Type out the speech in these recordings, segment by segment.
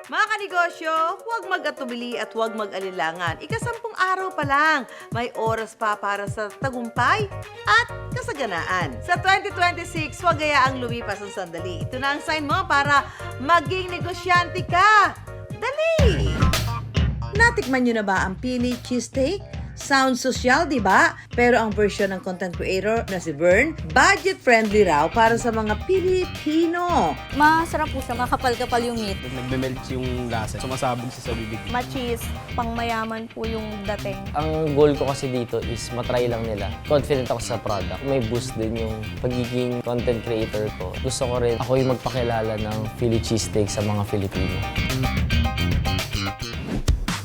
Mga kanegosyo, huwag mag-atubili at huwag mag-alilangan. Ika-10 araw pa lang, may oras pa para sa tagumpay at kasaganaan. Sa 2026, huwag hayaang lumipas ang sandali. Ito na ang sign mo para maging negosyante ka. Dali! Natikman nyo na ba ang Pili Cheesesteak? Sound social, di ba? Pero ang version ng content creator na si Vern, budget-friendly raw para sa mga Pilipino. Masarap po siya, makapal-kapal yung meat. Nagme-melt yung lasa. Sumasabog siya sa bibig. Ma-cheese, pang-mayaman po yung dating. Ang goal ko kasi dito is matry lang nila. Confident ako sa product. May boost din yung pagiging content creator ko. Gusto ko rin ako yung magpakilala ng Philly cheesesteak sa mga Filipino.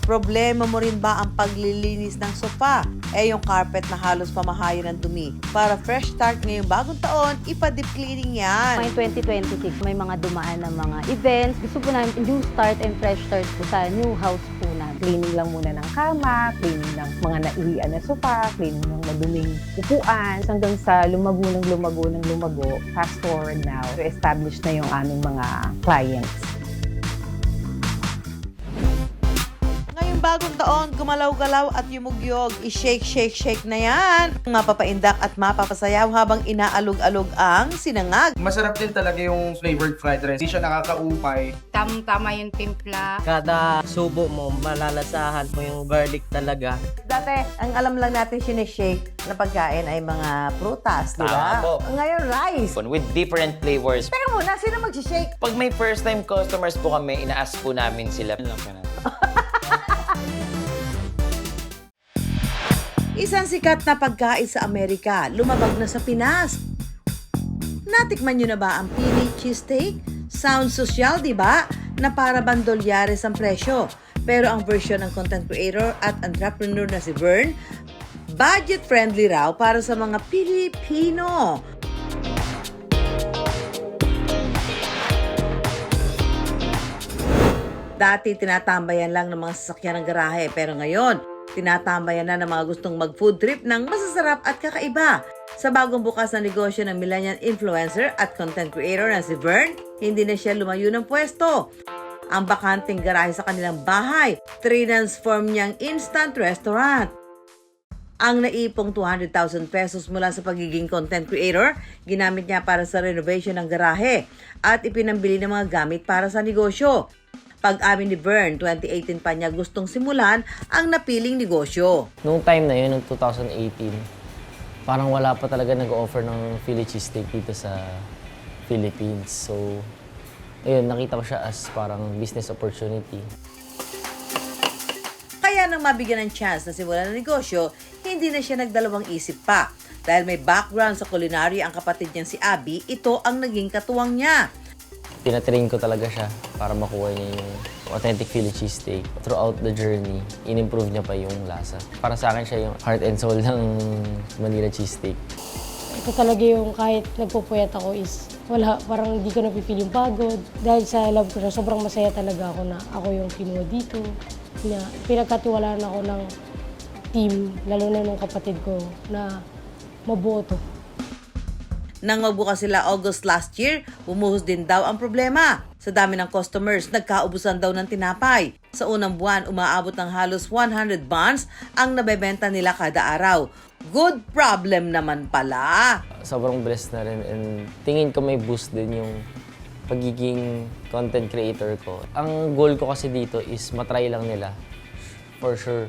Problema mo rin ba ang paglilinis ng sofa? Yung carpet na halos pamahayo ng dumi. Para fresh start ngayong bagong taon, ipa-deep cleaning yan. May 2026, may mga dumaan na mga events. Gusto po namin new start and fresh start po sa new house po namin. Cleaning lang muna ng kama, cleaning ng mga naihian na sofa, cleaning ng maduming upuan, hanggang sa lumago. Fast forward now, to establish na yung aming mga clients. Bagong taon, gumalaw-galaw at yumugyog. I-shake na yan. Mapapaindak at mapapasayaw habang inaalog-alog ang sinangag. Masarap din talaga yung flavored fried rice. Hindi siya nakakaupay. Tamang-tama yung timpla. Kada subo mo, malalasahan mo yung garlic talaga. Dati, ang alam lang natin sinishake na pagkain ay mga prutas, di ba? Tama po. Ngayon, rice. With different flavors. Teka muna, sino mag-shake? Pag may first time customers po kami, ina-ask po namin sila. Isang sikat na pagkain sa Amerika, lumabag na sa Pinas. Natikman nyo na ba ang Pili Cheesesteak? Sound social, di ba? Na para bandolyares ang presyo. Pero ang version ng content creator at entrepreneur na si Vern, budget-friendly raw para sa mga Pilipino. Dati tinatambayan lang ng mga sasakyan ng garahe, pero ngayon, tinatambayan na ng mga gustong mag-food trip ng masasarap at kakaiba. Sa bagong bukas na negosyo ng millennial influencer at content creator na si Vern, hindi na siya lumayo ng pwesto. Ang bakanting garahe sa kanilang bahay, transform niyang instant restaurant. Ang naipong 200,000 pesos mula sa pagiging content creator, ginamit niya para sa renovation ng garahe at ipinambili ng mga gamit para sa negosyo. Pag-amin ni Vern, 2018 pa niya gustong simulan ang napiling negosyo. Noong time na yun, noong 2018, parang wala pa talaga nag-offer ng Philly cheesesteak dito sa Philippines. So, ayun, nakita ko siya as parang business opportunity. Kaya nang mabigyan ng chance na simulan ng negosyo, hindi na siya nagdalawang isip pa. Dahil may background sa culinary ang kapatid niyang si Abby, ito ang naging katuwang niya. Tinatrain ko talaga siya para makuha niya yung authentic Philly cheesesteak. Throughout the journey, in-improve niya pa yung lasa. Para sa akin siya yung heart and soul ng Manila cheesesteak. Ito talaga yung kahit nagpupuyat ako is wala, parang hindi ko napipil yung pagod. Dahil sa love ko siya, sobrang masaya talaga ako na ako yung kinuha dito. Na pinagkatiwalaan ako ng team, lalo na nung kapatid ko, na maboto. Nang magbukas sila August last year, bumuhos din daw ang problema. Sa dami ng customers, nagkaubusan daw ng tinapay. Sa unang buwan, umaabot ng halos 100 buns ang nabebenta nila kada araw. Good problem naman pala. Sobrang blessed na rin and tingin ko may boost din yung pagiging content creator ko. Ang goal ko kasi dito is matry lang nila. For sure,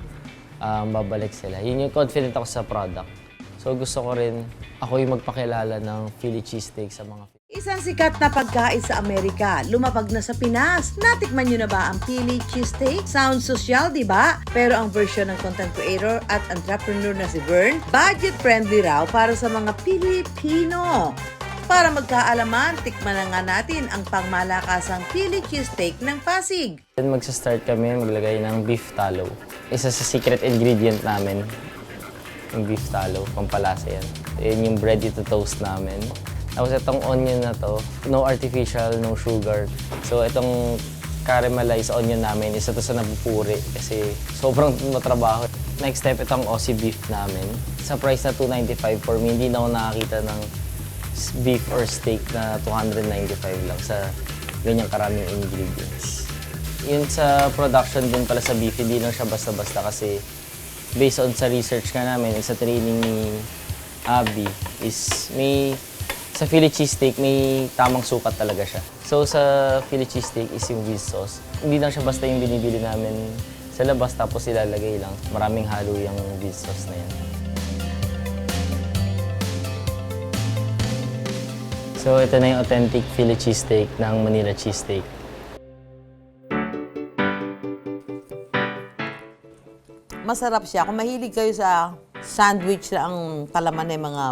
babalik sila. Yun yung confident ako sa product. So gusto ko rin ako yung magpakilala ng Philly cheesesteak sa mga Isang sikat na pagkain sa Amerika, lumapag na sa Pinas. Natikman nyo na ba ang Pili Cheesesteak? Sound social, di ba? Pero ang version ng content creator at entrepreneur na si Vern, budget-friendly raw para sa mga Pilipino. Para magkaalaman, tikman na nga natin ang pangmalakasang Pili Cheesesteak ng Pasig. Then magsa-start kami maglagay ng beef tallow. Isa sa secret ingredient namin, yung beef tallow, pampalasa yan. Yun yung ready to toast namin. Tapos itong onion na to, no artificial, no sugar. So itong caramelized onion namin, isa to sa napupuri kasi sobrang matrabaho. Next step, itong Aussie beef namin. Sa price na $295 for me, hindi na ako nakakita ng beef or steak na $295 lang sa ganyang karaming ingredients. Yun sa production din pala sa beef, hindi lang siya basta-basta kasi based on sa research nga namin and sa training ni Abby is sa Philly cheesesteak may tamang sukat talaga siya. So sa Philly cheesesteak is yung whiz sauce. Hindi lang siya basta yung binibili namin sa labas tapos ilalagay lang. Maraming halo yung whiz sauce na yan. So ito na yung authentic Philly cheesesteak ng Manila cheesesteak. Masarap siya. Kung mahilig kayo sa sandwich na ang palaman ng mga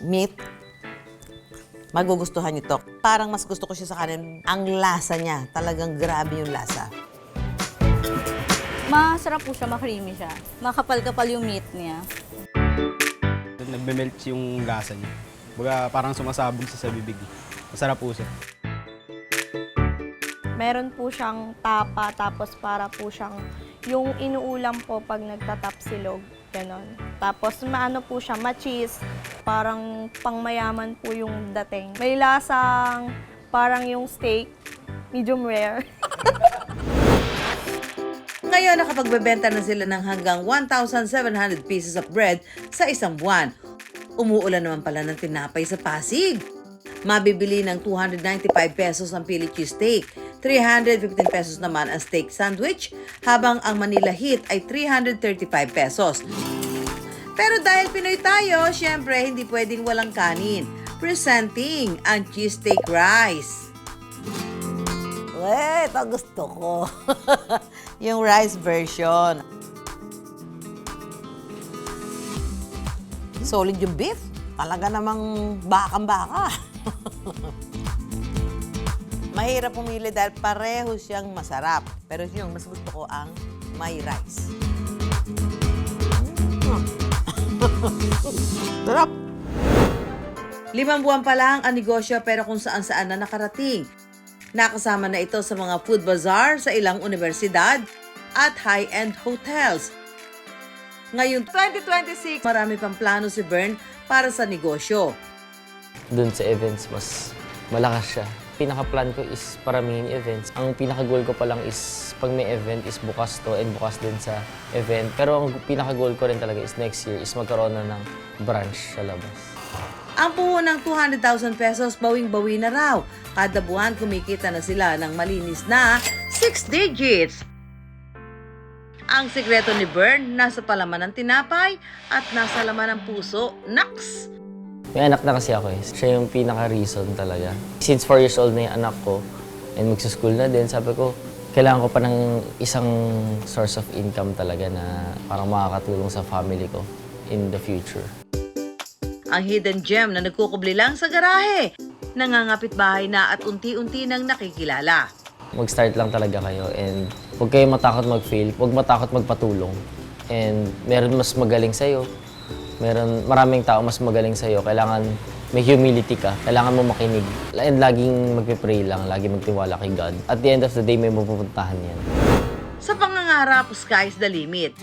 meat, magugustuhan nyo to. Parang mas gusto ko siya sa kanin. Ang lasa niya, talagang grabe yung lasa. Masarap po siya, ma-creamy siya. Makapal-kapal yung meat niya. Nagme-melt yung lasa niya. Baga parang sumasabog sa bibig. Masarap po siya. Meron po siyang tapa, tapos para po siyang yung inuulam po pag nagtatap silog. Ganon. Tapos maano po siya, ma-cheese. Parang pangmayaman po yung dating. May lasang parang yung steak, medium rare. Ngayon, nakapagbebenta na sila ng hanggang 1,700 pieces of bread sa isang buwan. Umuulan naman pala ng tinapay sa Pasig. Mabibili ng 295 pesos ang Philly cheesesteak, 315 pesos naman ang steak sandwich, habang ang Manila Heat ay 335 pesos. Pero dahil Pinoy tayo, syempre hindi pwedeng walang kanin. Presenting ang cheesesteak rice. Ito gusto ko. Yung rice version. Solid yung beef. Talaga namang bakang-baka. Mahirap pumili dahil pareho siyang masarap. Pero yung mas gusto ko ang may rice. Sarap! 5 buwan pa lang ang negosyo pero kung saan-saan na nakarating. Nakasama na ito sa mga food bazaar sa ilang universidad at high-end hotels. Ngayong 2026, marami pang plano si Bern para sa negosyo. Doon sa events, mas malakas siya. Pinaka-plan ko is paramihin events. Ang pinaka-goal ko pa lang is pag may event is bukas to and bukas din sa event. Pero ang pinaka-goal ko rin talaga is next year is magkaroon na ng branch sa labas. Ang puhunang 200,000 pesos bawing-bawi na raw. Kada buwan kumikita na sila ng malinis na 6 digits. Ang sikreto ni Bern, nasa palaman ng tinapay at nasa laman ng puso. Naks! May anak na kasi ako eh. Siya yung pinaka-reason talaga. Since 4 years old na yung anak ko and magsa-school na din, sabi ko, kailangan ko pa ng isang source of income talaga na parang makakatulong sa family ko in the future. Ang hidden gem na nagkukubli lang sa garahe. Nangangapit bahay na at unti-unti nang nakikilala. Mag-start lang talaga kayo and huwag kayo matakot mag-fail, huwag matakot magpatulong. And meron mas magaling sa'yo, maraming tao mas magaling sa'yo, kailangan may humility ka, kailangan mo makinig. And laging magpipray lang, laging magtiwala kay God. At the end of the day, may mapupuntahan yan. Sa pangangarap, sky's the limit.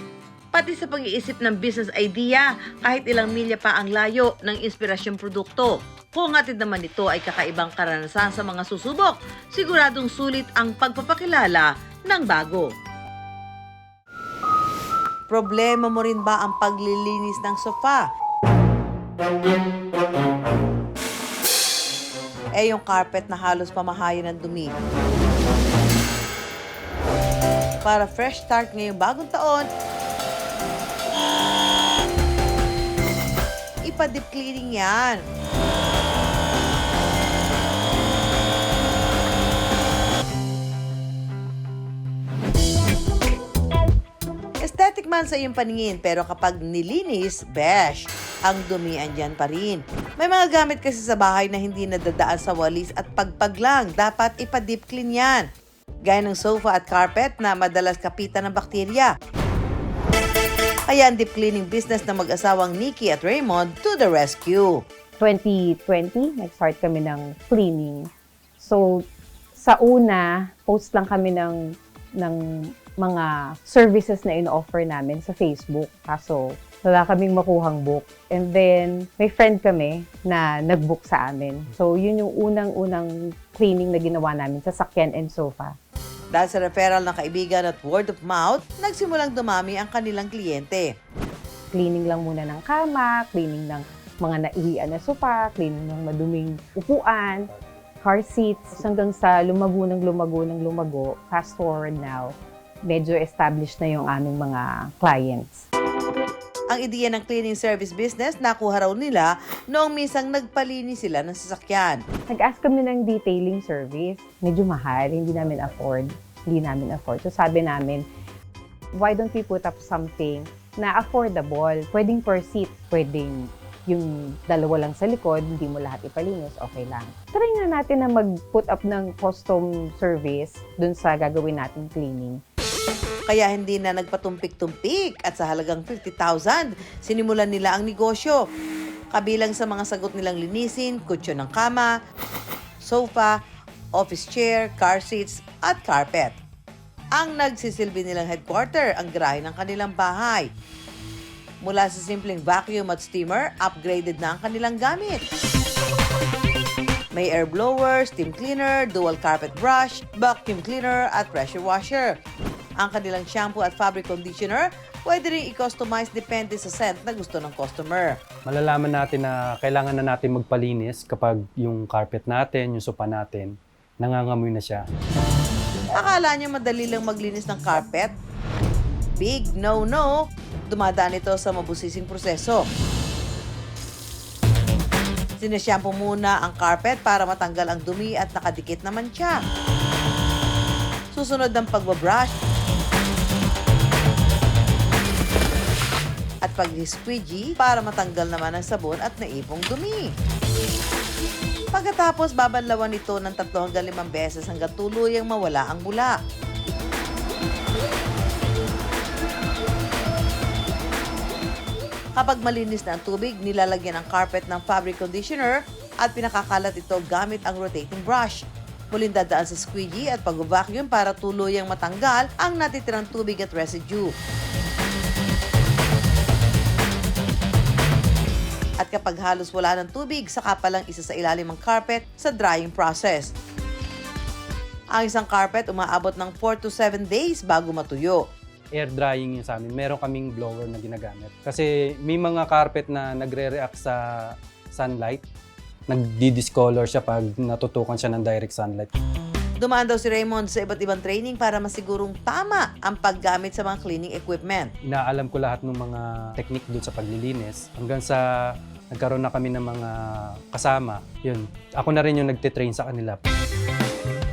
Pati sa pag-iisip ng business idea, kahit ilang milya pa ang layo ng inspirasyong produkto. Kung atid naman ito ay kakaibang karanasan sa mga susubok, siguradong sulit ang pagpapakilala ng bago. Problema mo rin ba ang paglilinis ng sofa? Yung carpet na halos pamahayan ng dumi. Para fresh start ngayong bagong taon, ipa-deep cleaning yan. Aesthetic man sa iyong paningin, pero kapag nilinis, besh, ang dumi andyan pa rin. May mga gamit kasi sa bahay na hindi nadadaan sa walis at pagpag lang. Dapat ipa-deep clean yan. Gaya ng sofa at carpet na madalas kapitan ng bakterya. Kaya ang deep cleaning business ng mag-asawang Nikki at Raymond to the rescue. 2020, nag-start kami ng cleaning. So, sa una, post lang kami ng mga services na in-offer namin sa Facebook. Kaso, wala kaming makuhang book. And then, may friend kami na nag-book sa amin. So, yun yung unang-unang cleaning na ginawa namin sa sakyan and sofa. Dahil sa referral ng kaibigan at word of mouth, nagsimulang dumami ang kanilang kliyente. Cleaning lang muna ng kama, cleaning ng mga naihian na sofa, cleaning ng maduming upuan, car seats, hanggang sa lumago. Fast forward now, medyo established na yung aming mga clients. Ang ideya ng cleaning service business nakuha raw nila noong misang nagpalinis sila ng sasakyan. Nag-ask kami ng detailing service. Medyo mahal, hindi namin afford. So sabi namin, why don't we put up something na affordable? Pwedeng per seat, pwedeng yung dalawa lang sa likod, hindi mo lahat ipalinis, okay lang. Try nga natin na mag-put up ng custom service dun sa gagawin nating cleaning. Kaya hindi na nagpatumpik-tumpik at sa halagang 50,000, sinimulan nila ang negosyo. Kabilang sa mga sagot nilang linisin, kutsyon ng kama, sofa, office chair, car seats at carpet. Ang nagsisilbi nilang headquarter ang garahe ng kanilang bahay. Mula sa simpleng vacuum at steamer, upgraded na ang kanilang gamit. May air blower, steam cleaner, dual carpet brush, vacuum cleaner at pressure washer. Ang kanilang shampoo at fabric conditioner, pwede rin i-customize depende sa scent na gusto ng customer. Malalaman natin na kailangan na natin magpalinis kapag yung carpet natin, yung sofa natin, nangangamoy na siya. Akala nyo madali lang maglinis ng carpet? Big no-no! Dumadaan ito sa mabusising proseso. Sinashampoo muna ang carpet para matanggal ang dumi at nakadikit naman siya. Susunod ang pagbabrush at pag-squeegee para matanggal naman ang sabon at naipong dumi. Pagkatapos, babanlawan ito ng 3 hanggang 5 beses hanggang tuluyang mawala ang bula. Kapag malinis na ang tubig, nilalagyan ang carpet ng fabric conditioner at pinakakalat ito gamit ang rotating brush. Muling dadaan sa squeegee at pag-vacuum para tuluyang matanggal ang natitirang tubig at residue. At kapag halos wala ng tubig, saka pa lang isa sa ilalim ng carpet sa drying process. Ang isang carpet umaabot ng 4 to 7 days bago matuyo. Air drying yun sa amin. Meron kaming blower na ginagamit. Kasi may mga carpet na nagre-react sa sunlight. Nagdi-discolor siya pag natutukan siya ng direct sunlight. Dumaan daw si Raymond sa iba't ibang training para masigurong tama ang paggamit sa mga cleaning equipment. Inaalam ko lahat ng mga technique doon sa paglilinis. Hanggang sa nagkaroon na kami ng mga kasama. Yun, ako na rin yung nagtitrain sa kanila.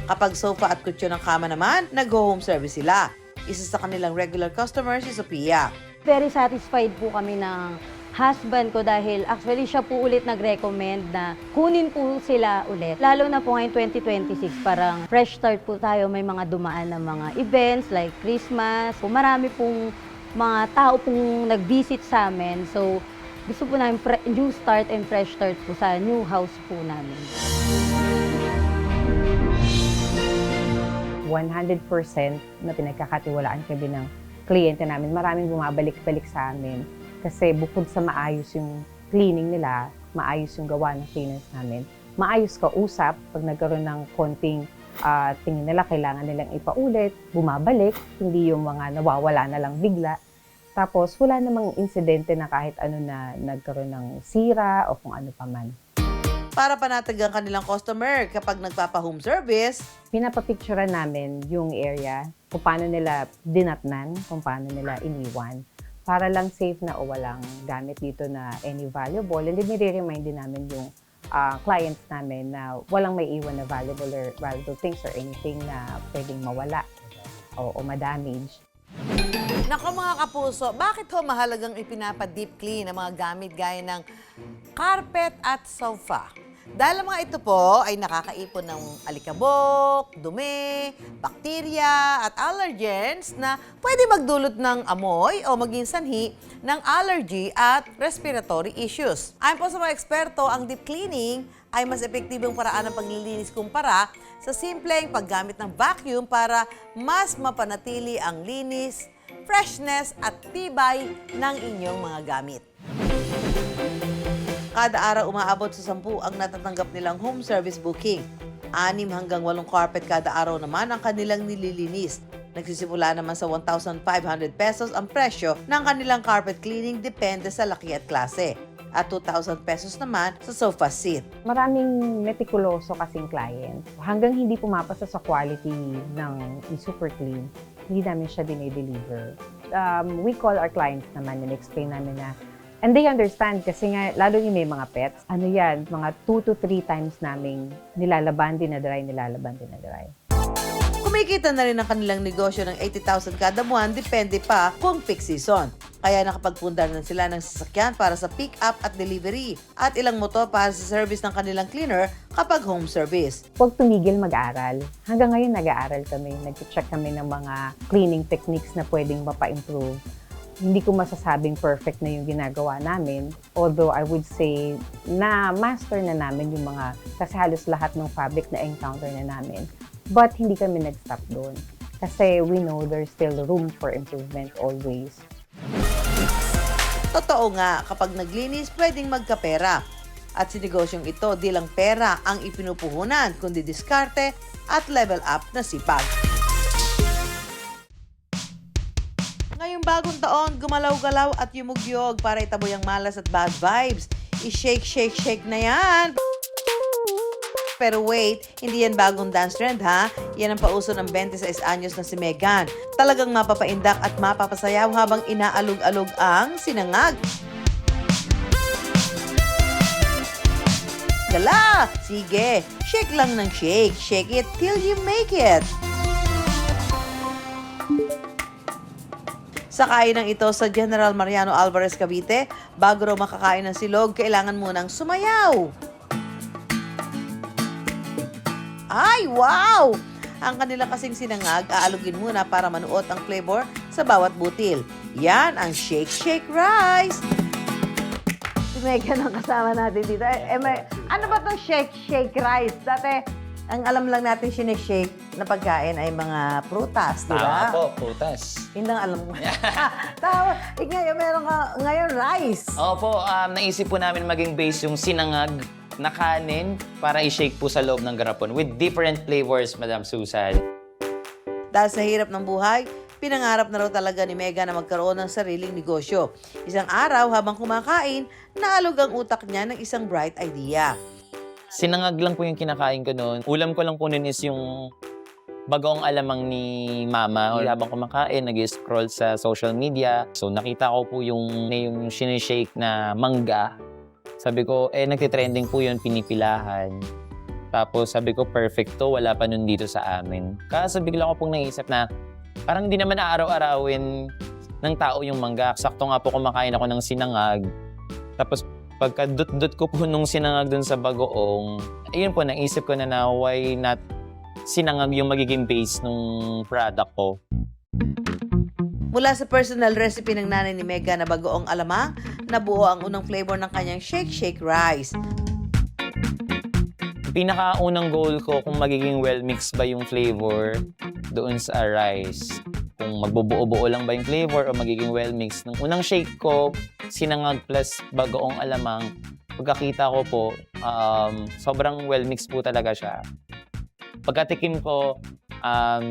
Kapag sofa at kutsyon ng kama naman, nag-home service sila. Isa sa kanilang regular customers si Sophia. Very satisfied po kami ng husband ko dahil actually siya po ulit nag-recommend na kunin po sila ulit. Lalo na po ngayon 2026, parang fresh start po tayo. May mga dumaan na mga events like Christmas. Marami pong mga tao pong nag-visit sa amin. So, gusto po namin new start and fresh start po sa new house po namin. 100% na pinagkakatiwalaan kami ng kliyente namin. Maraming bumabalik-balik sa amin. Kasi bukod sa maayos yung cleaning nila, maayos yung gawa ng cleaners namin, maayos kausap pag nagkaroon ng konting tingin nila, kailangan nilang ipaulit, bumabalik, hindi yung mga nawawala na lang bigla. Tapos wala namang insidente na kahit ano na nagkaroon ng sira o kung ano pa man. Para panatag ang kanilang customer kapag nagpapa-home service, Pinapapicturean namin yung area, kung paano nila dinatnan, kung paano nila iniwan. Para lang safe na o walang gamit dito na any valuable. And then nire-remind din namin yung clients namin na walang may iwan na valuable things or anything na pwedeng mawala o ma-damage. nako mga kapuso, bakit ho mahalagang ipinapa-deep clean ang mga gamit gaya ng carpet at sofa? Dahil ang mga ito po ay nakakaipon ng alikabok, dumi, bakterya at allergens na pwede magdulot ng amoy o maging sanhi ng allergy at respiratory issues. Ayon po sa mga eksperto, ang deep cleaning ay mas epektibong paraan ng paglilinis kumpara sa simpleng paggamit ng vacuum para mas mapanatili ang linis, freshness at tibay ng inyong mga gamit. Kada araw umaabot sa 10 ang natatanggap nilang home service booking. 6 hanggang 8 carpet kada araw naman ang kanilang nililinis. Nagsisimula naman sa 1,500 pesos ang presyo ng kanilang carpet cleaning depende sa laki at klase. At 2,000 pesos naman sa sofa seat. Maraming meticuloso kasing client. Hanggang hindi pumapasa sa quality ng super clean, hindi namin siya dinideliver. We call our clients naman and explain namin na, and they understand kasi nga, lalo yung may mga pets, ano yan, mga 2 to 3 times namin nilalaban, dinadry. Kumikita na rin ang kanilang negosyo ng 80,000 kada buwan, depende pa kung peak season. Kaya nakapagpundar na sila ng sasakyan para sa pick-up at delivery at ilang motor para sa service ng kanilang cleaner kapag home service. Huwag tumigil mag-aral. Hanggang ngayon nag-aaral kami, nag-check kami ng mga cleaning techniques na pwedeng mapa-improve. Hindi ko masasabing perfect na yung ginagawa namin. Although I would say na master na namin yung mga, kasi halos lahat ng fabric na encounter na namin. But hindi kami nag-stop doon. Kasi we know there's still room for improvement always. Totoo nga, kapag naglinis, pwedeng magkapera. At sa negosyong ito, di lang pera ang ipinupuhunan, kundi diskarte at level up na sipag. Ngayong bagong taon, gumalaw-galaw at yumugyog para itaboy ang malas at bad vibes. I-shake, shake, shake na yan! Pero wait, hindi yan bagong dance trend ha. Yan ang pauso ng 26 anyos na si Megan. Talagang mapapaindak at mapapasayaw habang inaalog-alog ang sinangag. Dala! Sige, shake lang ng shake. Shake it till you make it. Sa kainang ito sa General Mariano Alvarez, Cavite, bago raw makakain ng silog, kailangan munang sumayaw. Ay, wow! Ang kanila kasing sinangag, aalugin muna para manuot ang flavor sa bawat butil. Yan ang Shake Shake Rice! Si Megan ang kasama natin dito. Ano ba itong Shake Shake Rice? Dati, ang alam lang natin sinishake na pagkain ay mga prutas, di ba? Tama po, prutas. Yun lang alam mo. Tama. Ngayon, meron ka ngayon rice. Opo, naisip po namin maging base yung sinangag na kanin para i-shake po sa loob ng garapon with different flavors, Madam Susan. Dahil sa hirap ng buhay, pinangarap na raw talaga ni Mega na magkaroon ng sariling negosyo. Isang araw habang kumakain, naalog ang utak niya ng isang bright idea. Sinangag lang po yung kinakain ko noon. Ulam ko lang po noon is yung bagoong alamang ni Mama. Habang kumakain, nag-scroll sa social media. So nakita ko po yung sinishake na mangga. Sabi ko, nagtitrending po yun, pinipilahan. Tapos sabi ko, perfect to, wala pa nun dito sa amin. Kaso bigla ko pong naisip na parang hindi naman araw-arawin ng tao yung mangga. Sakto nga po kumakain ako ng sinangag. Tapos pagka dut-dut ko po nung sinangag dun sa bagoong, ayun po, naisip ko na why not sinangag yung magiging base nung product ko. Mula sa personal recipe ng nanay ni Mega na bagoong alamang, nabuo ang unang flavor ng kanyang Shake Shake Rice. Pinakaunang goal ko kung magiging well-mixed ba yung flavor doon sa rice. Kung magbubuo-buo lang ba yung flavor o magiging well-mixed. Nung unang shake ko, sinangag plus bagoong alamang, pagkakita ko po, sobrang well-mixed po talaga siya. Pagkatikim ko,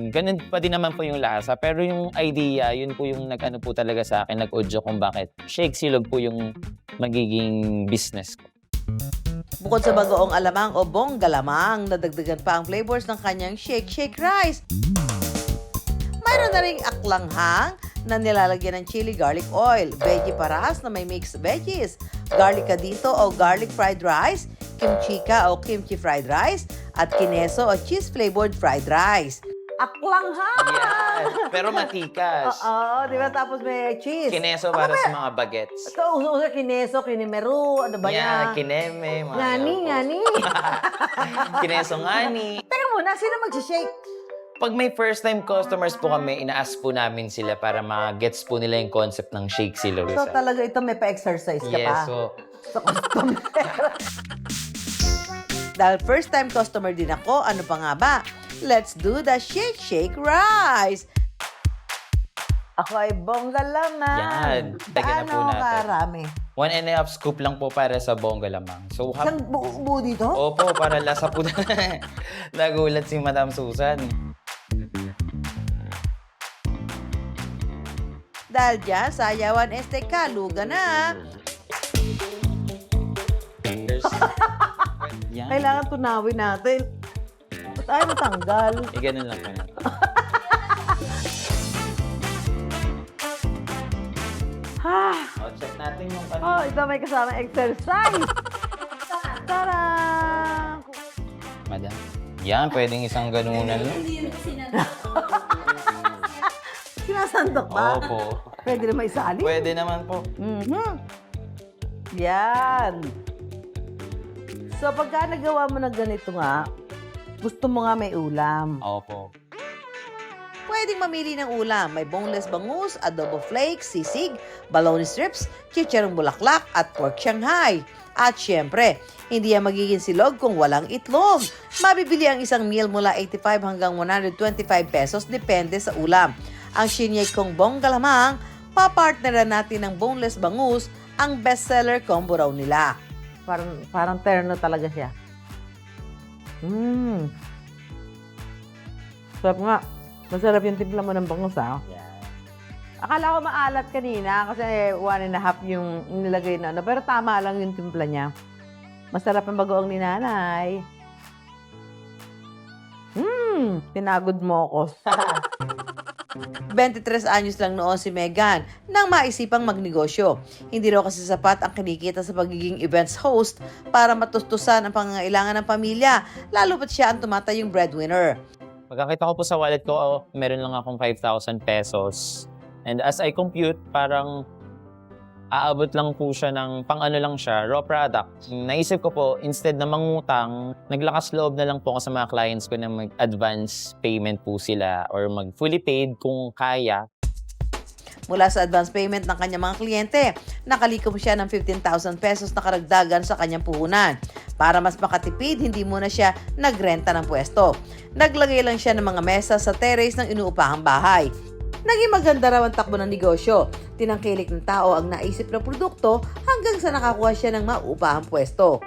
ganun pa din naman po yung lasa. Pero yung idea, yun po yung nag-ano po talaga sa akin, nag-audio kung bakit shake silog po yung magiging business ko. Bukod sa bagoong alamang o bonggalamang, nadagdagan pa ang flavors ng kanyang Shake Shake Rice. Mayroon na ring aklanghang na nilalagyan ng chili garlic oil, veggie paras na may mixed veggies, garlic cadito o garlic fried rice, kimchi ka o kimchi fried rice, at kineso o cheese-flavored fried rice. Aklanghang! Yan. Pero matikas. Oo, di ba? Tapos may cheese. Kineso para sa mga bagets. Ito, uso-uso, kineso, kinimeru, ano ba Yan, yan? kineme. mga Ngani, ganun po. ngani. Kineso ngani. Teka muna, sino mag-shake? Pag may first time customers po kami, ina-ask po namin sila para ma-gets po nila yung concept ng Shake Silo So Rizal. talaga ito may pa-exercise ka Yes, pa? so Sa customer. Dahil first time customer din ako, ano pa nga ba? Let's do the shake, shake, rise! Ako ay bongga lamang. Yan. Lagyan na po Gaano natin. karami? 1.5 scoop lang po para sa bongga lamang. So, Isang buo dito? Opo, para lasa po. Nagulat si Madam Susan. Dahil dyan, sayawan este kaluga na. Yan. Kailangan tunawin natin. Ba't tayo matanggal? Ganun lang po. Ha! Check natin yung ano. Oh, ito may kasama exercise. Tarang! Madam. Yan, pwedeng isang ganunan lang. Sinasandok ba? Opo. Pwede naman isali. Pwede naman po. Mhm. Yan. So, pagka nagawa mo ng ganito nga, gusto mo nga may ulam. Opo. Pwedeng mamili ng ulam. May boneless bangus, adobo flakes, sisig, bologna strips, chicharong bulaklak, at pork Shanghai. At syempre, hindi yan magiging silog kung walang itlog. Mabibili ang isang meal mula 85 hanggang 125 pesos depende sa ulam. Ang Shinyay kong bongga lamang, papartneran natin ng boneless bangus, ang bestseller combo raw nila. Parang terno talaga siya. Sarap nga. Masarap yung timpla mo ng bangus, ha? Akala ko maalat kanina kasi 1.5 yung nilagay na ano. Pero tama lang yung timpla niya. Masarap ang bagoong ni nanay. Pinagod mo ako. 23 anyos lang noon si Megan nang maisipang magnegosyo. Hindi raw kasi sapat ang kinikita sa pagiging events host para matustusan ang pangangailangan ng pamilya, lalo pat siya ang tumatayong breadwinner. Pagkakita ko po sa wallet ko, meron lang akong 5,000 pesos. And as I compute, parang aabot lang po siya ng pang-ano lang siya, raw product. Naisip ko po, instead na mangutang, naglakas loob na lang po ako sa mga clients ko na mag-advance payment po sila or mag-fully paid kung kaya. Mula sa advance payment ng kanyang mga kliyente, nakalikom siya ng 15,000 pesos na karagdagan sa kanyang puhunan. Para mas makatipid, hindi muna siya nagrenta ng pwesto. Naglagay lang siya ng mga mesa sa terrace ng inuupahang bahay. Naging maganda raw ang takbo ng negosyo. Tinangkilik ng tao ang naisip na produkto hanggang sa nakakuha siya ng maupahang pwesto.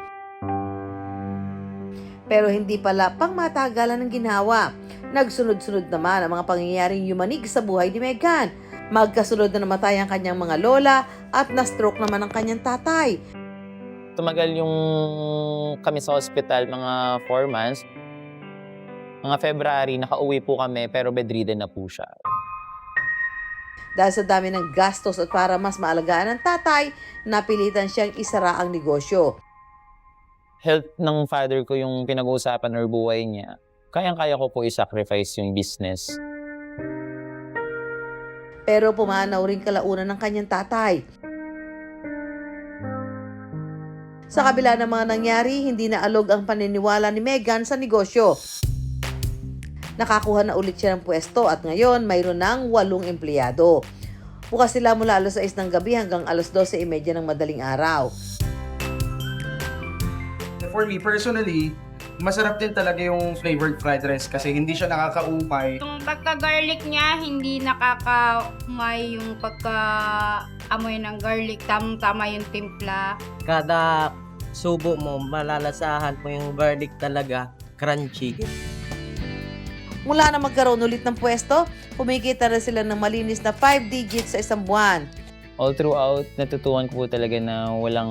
Pero hindi pala pangmatagalan ng ginawa. Nagsunod-sunod naman ang mga pangyayaring yumanig sa buhay ni Megan. Magkasunod na namatay ang kanyang mga lola at na-stroke naman ang kanyang tatay. Tumagal yung kami sa hospital, mga 4 months. Mga February, nakauwi po kami pero bedridden na po siya. Dahil sa dami ng gastos at para mas maalagaan ng tatay, napilitan siyang isara ang negosyo. Health ng father ko yung pinag-uusapan or buhay niya. Kayang-kaya ko po i-sacrifice yung business. Pero pumanaw rin kalaunan ng kanyang tatay. Sa kabila ng mga nangyari, hindi na alog ang paniniwala ni Megan sa negosyo. Nakakuha na ulit siya ng pwesto at ngayon mayroon ng 8 empleyado. Bukas sila mula alas 6 ng gabi hanggang alas 12:30 ng madaling araw. For me, personally, masarap din talaga yung flavored fried rice kasi hindi siya nakakaumay. Yung pagka-garlic niya, hindi nakakaumay yung pagka-amoy ng garlic. Tamang-tama yung timpla. Kada subo mo, malalasahan mo yung garlic talaga, crunchy. Mula na magkaroon ulit ng pwesto, kumikita na sila ng malinis na 5 digits sa isang buwan. All throughout, natutuhan ko po talaga na walang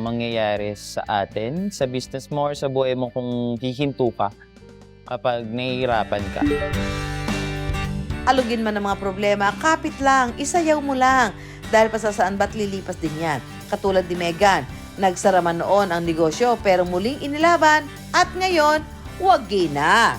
mangyayari sa atin, sa business mo or sa buhay mo kung hihinto ka kapag nahihirapan ka. Alugin man ang mga problema, kapit lang, isayaw mo lang. Dahil pa sa saan ba't lilipas din yan. Katulad ni Megan, nagsara man noon ang negosyo pero muling inilaban at ngayon, wag na.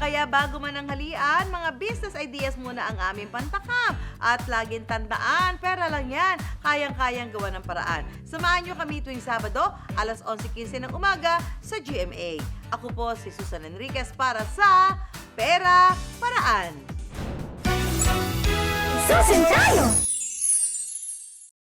Kaya bago man ang halian, mga business ideas muna ang aming pantakam. At laging tandaan, pera lang yan, kayang-kayang gawa ng paraan. Samahan nyo kami tuwing Sabado, alas 11:15 ng umaga sa GMA. Ako po si Susan Enriquez para sa Pera Paraan. Susan tayo!